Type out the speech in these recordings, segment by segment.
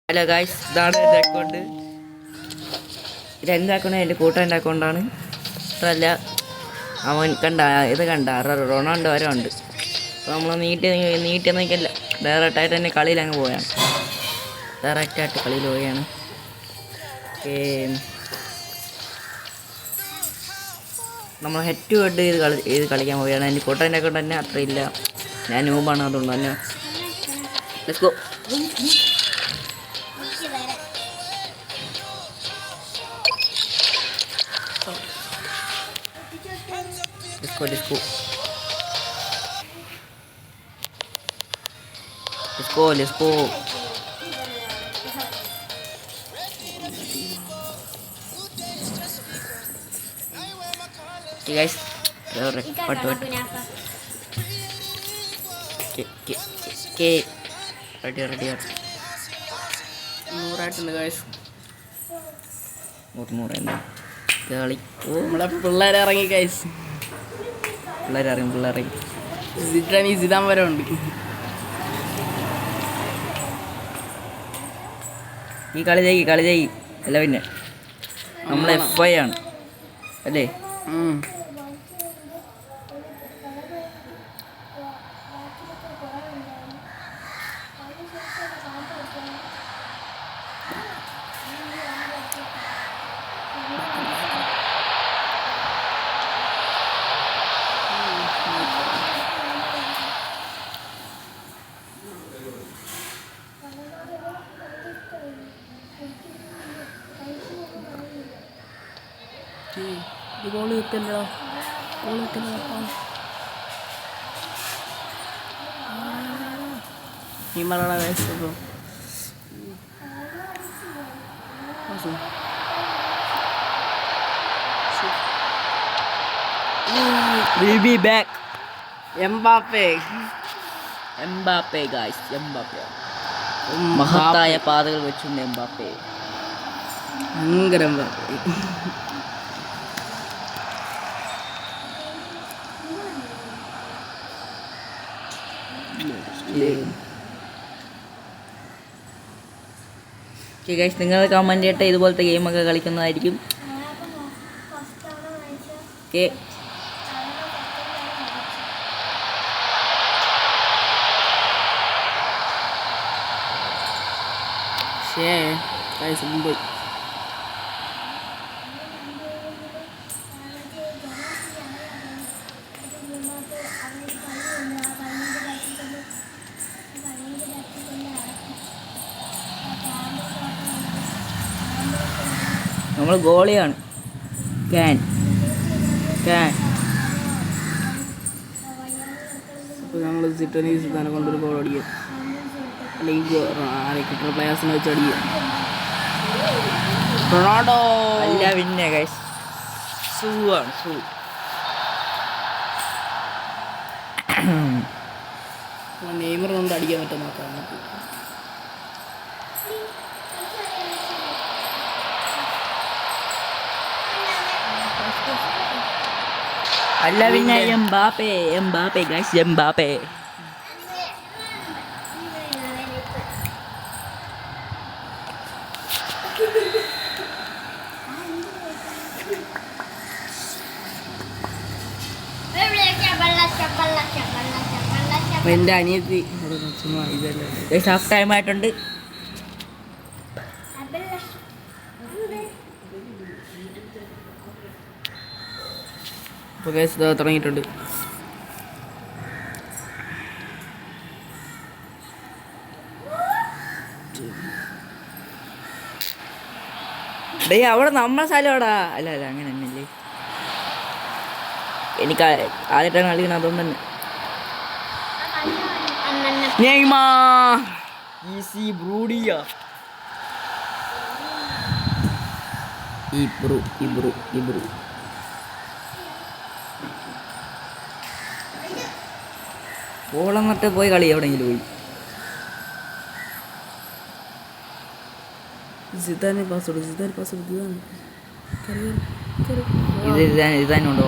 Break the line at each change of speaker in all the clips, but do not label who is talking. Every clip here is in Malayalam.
ഹലോ ഗായ്സ്, ഇതാണ് എൻ്റെ അക്കൗണ്ട്. ഇതെൻ്റെ അക്കൗണ്ട്, എൻ്റെ കൂട്ടുകാരൻ്റെ അക്കൗണ്ടാണ്. അതല്ല, അവൻ കണ്ട റൊണാൾഡോ വരെ ഉണ്ട്. അപ്പോൾ നമ്മൾ നീട്ടി നോക്കിയല്ല, ഡയറക്റ്റായിട്ട് തന്നെ കളിയിൽ അങ്ങ് പോവുകയാണ്. ഡയറക്റ്റായിട്ട് കളിയിൽ പോവുകയാണ്. നമ്മൾ ഹെഡ് ടു ഹെഡ് ചെയ്ത് കളിക്കാൻ പോവുകയാണ്. എൻ്റെ കൂട്ടുകാരൻ്റെ അക്കൗണ്ട് തന്നെ അത്രയില്ല, ഞാൻ നൂബാണ്, അതുകൊണ്ട് തന്നെ let's go. Let's go. Okay guys, what? Okay. Ready.
നൂറായിട്ടുണ്ട് ഗൈസ്.
നൂറായിരുന്നു കളി.
നമ്മളെ പിള്ളേരെ ഇറങ്ങി ഗൈസ്.
പിള്ളേരെ
സിദാൻ വരെ ഉണ്ട്.
ഈ കളി ചെയ്യി അല്ല, പിന്നെ നമ്മൾ FI ആണ് അല്ലേ?
ഗോൾ കിട്ടില്ലോ. ഹിമറയുടെ guys.
We'll be back.
Mbappe
guys, Mbappe മഹത്തായ പാതകൾ വെച്ചുണ്ട്. എംബാപ്പേ
ഭയങ്കര
ഗൈസ്, നിങ്ങൾ കമൻറ്റ് ചെയ്തിട്ട് ഇതുപോലത്തെ ഗെയിമൊക്കെ കളിക്കുന്നതായിരിക്കും. ഓക്കെ,
മുംബൈ
നമ്മൾ ഗോളിയാണ്. ക്യാൻ
അപ്പോൾ നമ്മൾ സിദാനെ കൊണ്ടൊരു ഗോൾ അടിക്കും, അല്ലെങ്കിൽ കിട്ടുന്ന പ്ലേയേഴ്സിനെ വെച്ച് അടിക്കും. റൊണാൾഡോ
അല്ല, പിന്നെ ഗൈസ് സൂ
നെയ്മർ കൊണ്ട് അടിക്കാൻ പറ്റും നോക്കാം.
അല്ല, പിന്നെ എംബാപ്പേ ഗൈസ്, എംബാപ്പേ.
എൻ്റെ അനിയത്തി
ഹാഫ് ടൈം ആയിട്ടുണ്ട്.
ഇപ്പോൾ കേസ് തുടങ്ങിയിട്ടുണ്ട്.
അവിടെ നമ്മളെ സ്ഥലം അല്ല അങ്ങനെ തന്നെയല്ലേ. എനിക്ക് ആദ്യമായിട്ടാണ് കളിക്കണം, അതുകൊണ്ട് തന്നെ. ഈസി ബ്രൂഡിയ ഇബ്രു ഓളം നട്ട് പോയി കളി എവിടെയെങ്കിലും പോയി.
സിദാനെ പാസ്വേഡ്
ഇത് തന്നെ ഉണ്ടോ?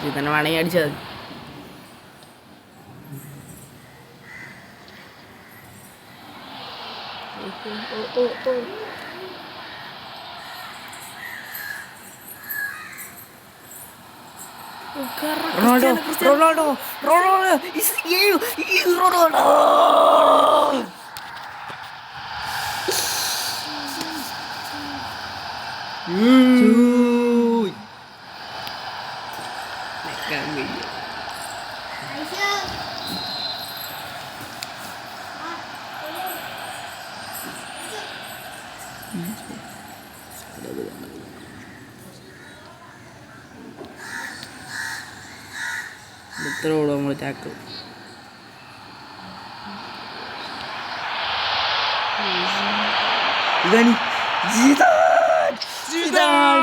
സിദാനെ വേണമെങ്കിൽ അടിച്ചാൽ മതി.
റൊണാൾഡോ റൊണാൾഡോ റൊണാൾഡോ റൊണാൾഡോ
എത്ര ഓടും നമ്മൾ ടാക്കിൾ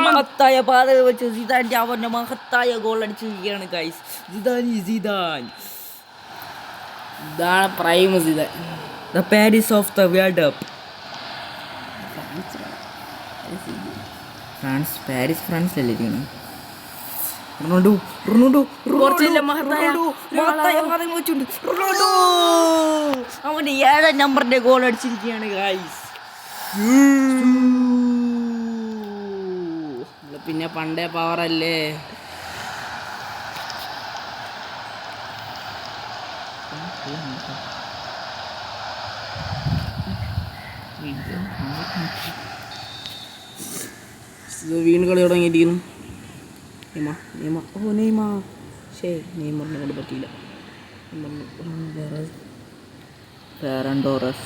മഹത്തായ പാത വെച്ച് സിദാൻ അവന്റെ മഹത്തായ ഗോൾ അടിച്ചിരിക്കുകയാണ് ഗൈസ്. സിദാൻ
ഇതാണ് prime Zidane,
the Paris of the World Cup. Paris ഫ്രാൻസിലല്ലേ ഇരിക്കണം. റൊണാൾഡോ റൊണാൾഡോ
പോർച്ചുഗലിലെ മഹത്തായ
റൊണാൾഡോ അവന്റെ 7ാം നമ്പറിന്റെ ഗോൾ അടിച്ചിരിക്കുകയാണ് ഗൈസ്.
പിന്നെ പണ്ടേ പവറല്ലേ. വീണ്ടും കളി തുടങ്ങിയിരിക്കുന്നു. നെയ്മറിനെ കൊണ്ട് പറ്റിയില്ല.
ഫെറാൻ ടോറസ്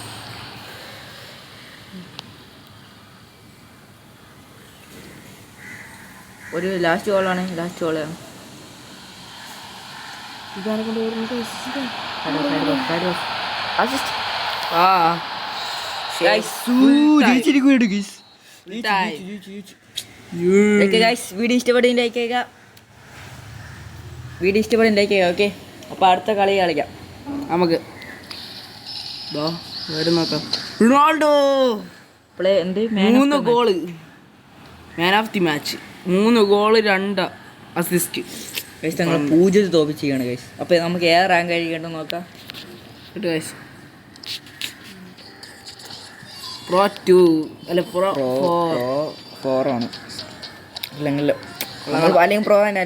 ഒരു ലാസ്റ്റ് ഗോളാണ്.
ഇതാണ് കൊണ്ട്
വീഡിയോ ഇഷ്ടപ്പെടുന്ന ലൈക്ക് ചെയ്യുക. ഓക്കെ, അപ്പോൾ അടുത്ത കളി കളിക്കാം
നമുക്ക്. വരും നോക്കാം. റൊണാൾഡോ
പ്ലേ എന്ത്
3 goal, man of the match. 3 goal 2 assist.
Guys ഞങ്ങൾ 0 തോപ്പിച്ചിരിക്കുകയാണ് ഗൈസ്. അപ്പോൾ നമുക്ക് ഏത് റാങ്ക് കഴിക്കേണ്ടത് നോക്കാം.
ഗൈസ് പ്രോ 2 അല്ല പ്രോ
4 ആണ്. അല്ലെങ്കിൽ പ്രോ തന്നെ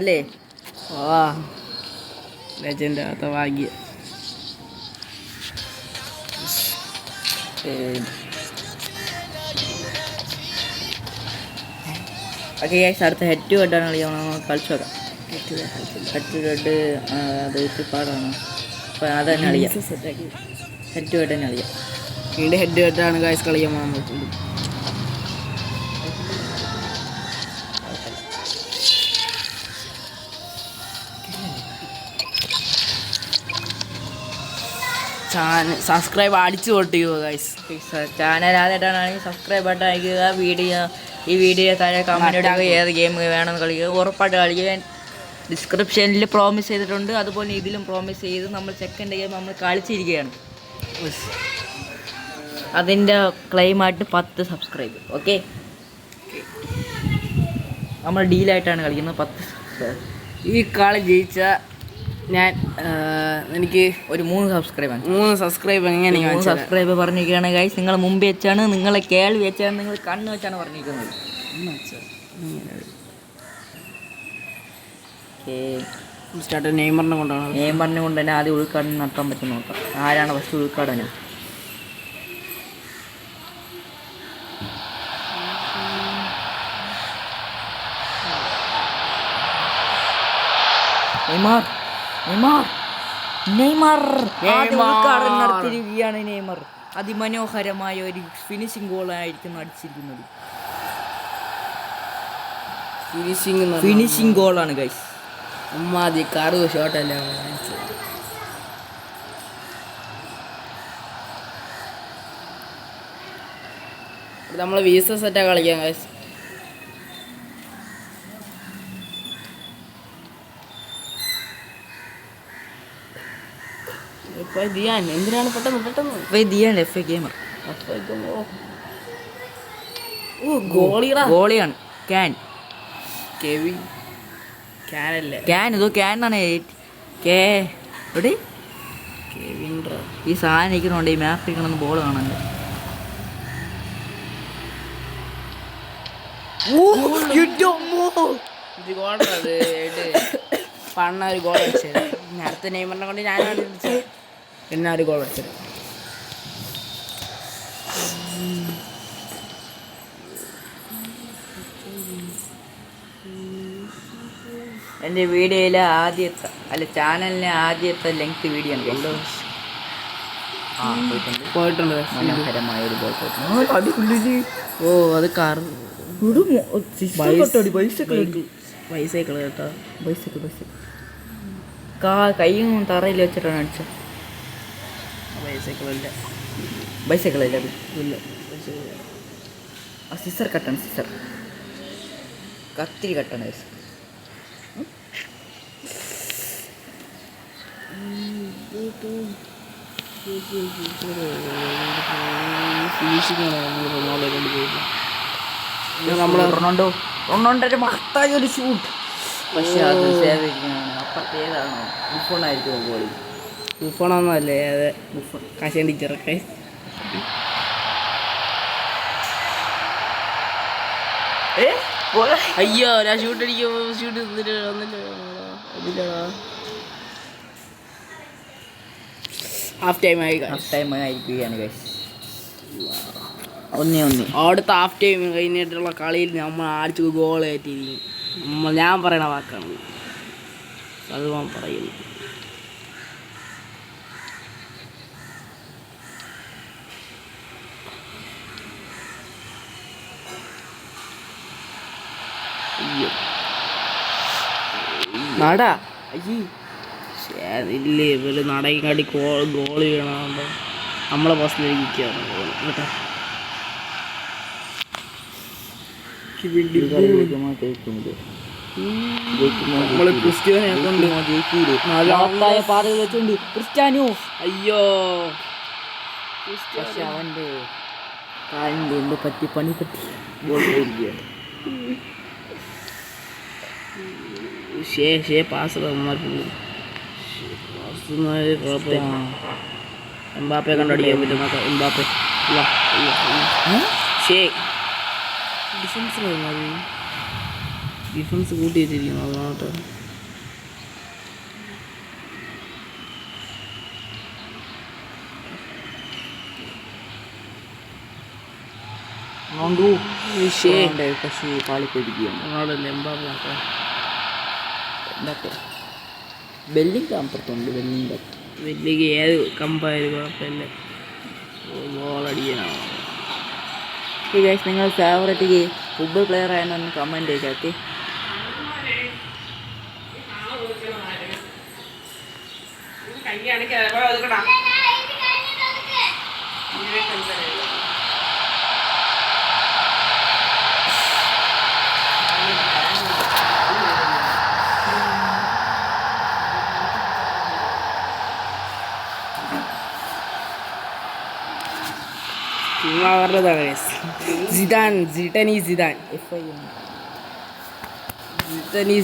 ലെജൻഡ് അത്ത ഭാഗ്യ.
ഓക്കെ ഗൈസ്, അടുത്ത ഹെഡ് ടു ഹെഡാണ് കളിക്കാൻ കളിച്ചു നോക്കാം. ഹെഡ് ടു ഹെഡ് അത് പാടാണ്. അപ്പോൾ അത് തന്നെ കളിക്കാം. ഹെഡ് ടു ഹെഡ് തന്നെ കളിക്കാം.
വീണ്ടും ഹെഡ് ടു ഹെഡാണ് ഗൈസ് കളിക്കാൻ പോകാൻ നോക്കുന്നത്. സബ്സ്ക്രൈബ് അടിച്ചു പൊട്ടിക്കുക ഗൈസ്.
ചാനൽ ആദ്യമായിട്ടാണെങ്കിൽ സബ്സ്ക്രൈബ് ബട്ടൺ അയക്കുക. ഈ വീഡിയോ താഴെ കമൻറ്റ് ഇടുക. ഏത് ഗെയിം വേണമെന്ന് കളിക്കുക, ഉറപ്പായിട്ട് കളിക്കുക. ഡിസ്ക്രിപ്ഷനിൽ പ്രോമിസ് ചെയ്തിട്ടുണ്ട്, അതുപോലെ ഇതിലും പ്രോമിസ് ചെയ്ത് നമ്മൾ സെക്കൻഡ് ഗെയിം നമ്മൾ കളിച്ചിരിക്കുകയാണ്. അതിൻ്റെ ക്ലെയിമായിട്ട് 10 സബ്സ്ക്രൈബ്. ഓക്കെ, നമ്മൾ ഡീലായിട്ടാണ് കളിക്കുന്നത്. 10 സബ്സ്ക്രൈബ്.
ഈ കളി ജയിച്ച ഞാൻ എനിക്ക്
ഒരു 3 സബ്സ്ക്രൈബ്
എങ്ങനെ
3 സബ്സ്ക്രൈബ് പറഞ്ഞിരിക്കുകയാണ് ഗൈസ്. നിങ്ങൾ മുമ്പ് വെച്ചാണ്, നിങ്ങളെ കേൾവി വെച്ചാണ്, നിങ്ങൾ കണ്ണ് വെച്ചാണ് പറഞ്ഞിരിക്കുന്നത്.
നെയ്മറിനെ കൊണ്ടാണ്.
നെയ്മറിനെ കൊണ്ട് തന്നെ ആദ്യം ഉൾക്കാടനം നടത്താൻ പറ്റും നോക്കാം. ആരാണ് ഫസ്റ്റ് ഉൾക്കാടനം? നെയ്മർ ഉദ്ഘാടനം നടത്തിയിരിക്കുകയാണ്. നെയ്മർ അതിമനോഹരമായ ഒരു ഫിനിഷിംഗ് ഗോളായിരിക്കും അടിച്ചിരിക്കുന്നത്. ഫിനിഷിംഗ് ഗോളാണ് ഗൈസ്.
ഉമ്മാതി കാറ് ഷോട്ടല്ല. നമ്മൾ വീസ സെറ്റാ കളിക്കാം ഗൈസ്. എന്തിനാണ് പെട്ടെന്ന്
ഗെയിമർ.
ഗോളിയാണ്.
ഈ സാധനം ഇരിക്കണോണ്ട് ഈ മാപ്പ് ഇരിക്കണമെന്ന് ബോൾ കാണാൻ.
ഇത് ഗോൾ അത് പണ്ണ ഒരു ഗോൾ അടിച്ചത്. അടുത്ത നെയ്മറിനെ കൊണ്ട് ഞാനാണ് വിളിച്ചത്. പിന്നെ ഒരു ഗോൾ അടിച്ചത്.
എൻ്റെ വീഡിയോയിലെ ആദ്യത്തെ ചാനലിലെ ആദ്യത്തെ ലെങ്ത് വീഡിയോ ഉണ്ട്.
പോയിട്ടുണ്ട്.
മനോഹരമായ ഒരു ബോൾ പോയിട്ടുണ്ട്.
ഓ അത് കാർ ബൈസൈക്കിൾ കേട്ടോ.
ബൈസൈക്കിൾ കൈ തറയിൽ വെച്ചിട്ടാണ് അടിച്ചത്.
ബൈസൈക്കിളല്ല
ബൈസൈക്കിളല്ല
ഇല്ല.
സിസർ കട്ടാണ്. സിസർ കത്തിരി കട്ടാണ്. റൊണാൾഡോയുടെ മഹത്തായ ഒരു ഷൂട്ട്. പക്ഷെ അത് സേവ് ചെയ്യുകയാണ്. അപ്പുറത്ത് ഏതാണോ ബുഫോണായിരിക്കും ഗോളി.
ബുഫോണൊന്നുമല്ലേ, അതെ ബുഫോൺ കാശേണ്ടി ചെറുക്കെ. അയ്യോ ഞാൻ ഷൂട്ട് അടിക്കുമ്പോൾ ഷൂട്ട് വന്നില്ല. ഹാഫ് ടൈം
ആയിരിക്കുകയാണ് ഗൈസ്. 1-1.
അവിടുത്തെ ഹാഫ് ടൈം കഴിഞ്ഞിട്ടുള്ള കളിയിൽ നമ്മൾ അടിച്ച് ഗോൾ കയറ്റിയിരിക്കും. ഞാൻ പറയണ വാക്കാണ് അത് ഞാൻ പറയുന്നു.
നാടാ
ഇല്ലേ ഇവര് നടക്കാടി ഗോൾ വീണോ നമ്മളെ ബസ്സിലേക്ക് കേട്ടോ. നമ്മള് ക്രിസ്ത്യാനോ
പാതകൾ വെച്ചുകൊണ്ട് ക്രിസ്ത്യാനോ
അയ്യോ
പക്ഷെ അവൻ്റെ കാലിൻ്റെ എന്തോ പറ്റി പണി പറ്റി ഗോൾ പോയിരിക്കുകയാണ്.
എംബാപ്പയെ കണ്ടടിക്കാൻ പറ്റും. എംബാപ്പെ ഡിഫൻസ് കൂട്ടി വെച്ചിരിക്കുന്നു. അതുകൊണ്ട്
പക്ഷേ പാളിപ്പോയിരിക്കുകയാണ്. ബെല്ലിംഗ് അപ്പുറത്തുണ്ട്.
വലിയ ഏത് കമ്പായാലും കുഴപ്പമില്ല. ഗോളടിക്കാനാണ്.
നിങ്ങൾ ഫേവറേറ്റ് ഫുട്ബോൾ പ്ലെയർ ആയെന്നൊന്ന് കമൻറ്റ് ചെയ്താൽ.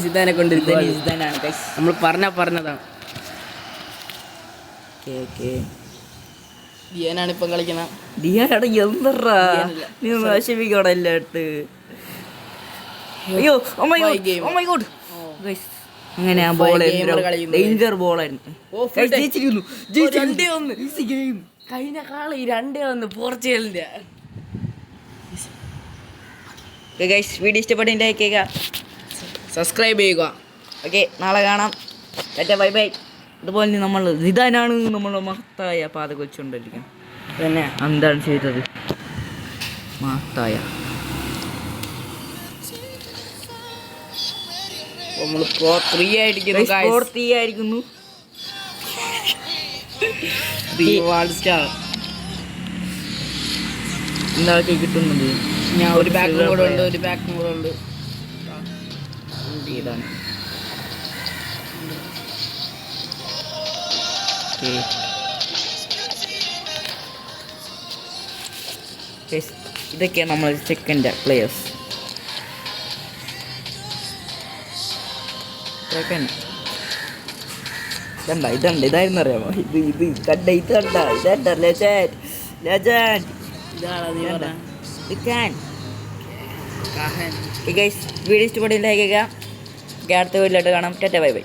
സിദാനെ കൊണ്ട് നമ്മൾ പറഞ്ഞതാണ്. ദിയാനാണ് ഇപ്പം കളിക്കണം.
ദിയാനാണ് എന്തറാ നീ നശിപ്പിക്കണല്ലോട്ട്. അയ്യോ അങ്ങനെ ആ ബോൾ ഡേഞ്ചർ ബോളായിരുന്നു.
കഴിഞ്ഞ കളി 2-1 പോർച്ചുഗലിന്റെ.
വീഡിയോ ഇഷ്ടപ്പെട്ടെങ്കിൽ
സബ്സ്ക്രൈബ് ചെയ്യുക.
ഓക്കെ, നാളെ കാണാം. Bye bye. അതുപോലെ നമ്മൾ സിദാനാണ് നമ്മൾ മഹത്തായ പാത വെച്ചുകൊണ്ടിരിക്കുന്നത്.
പിന്നെ
എന്താണ് ചെയ്തത്? മഹത്തായ
നമ്മൾ പ്രോ 3 ആയിരിക്കുന്നു.
എന്താക്കി കിട്ടുന്നത്?
ഞാൻ ഒരു ബാക്കും കൂടെ ഉണ്ട്.
ഇതാണ് ഇതൊക്കെയാണ് നമ്മൾ സെക്കൻഡ് പ്ലേയേഴ്സ്. ഇതായിരുന്നു അറിയാമോ?
കാഹൻ
ഈ ഗൈസ് വീഡിയോ ഇഷ്ടപ്പെട്ടില്ല അടുത്ത വീട്ടിലോട്ട് കാണാം. Tata bye bye.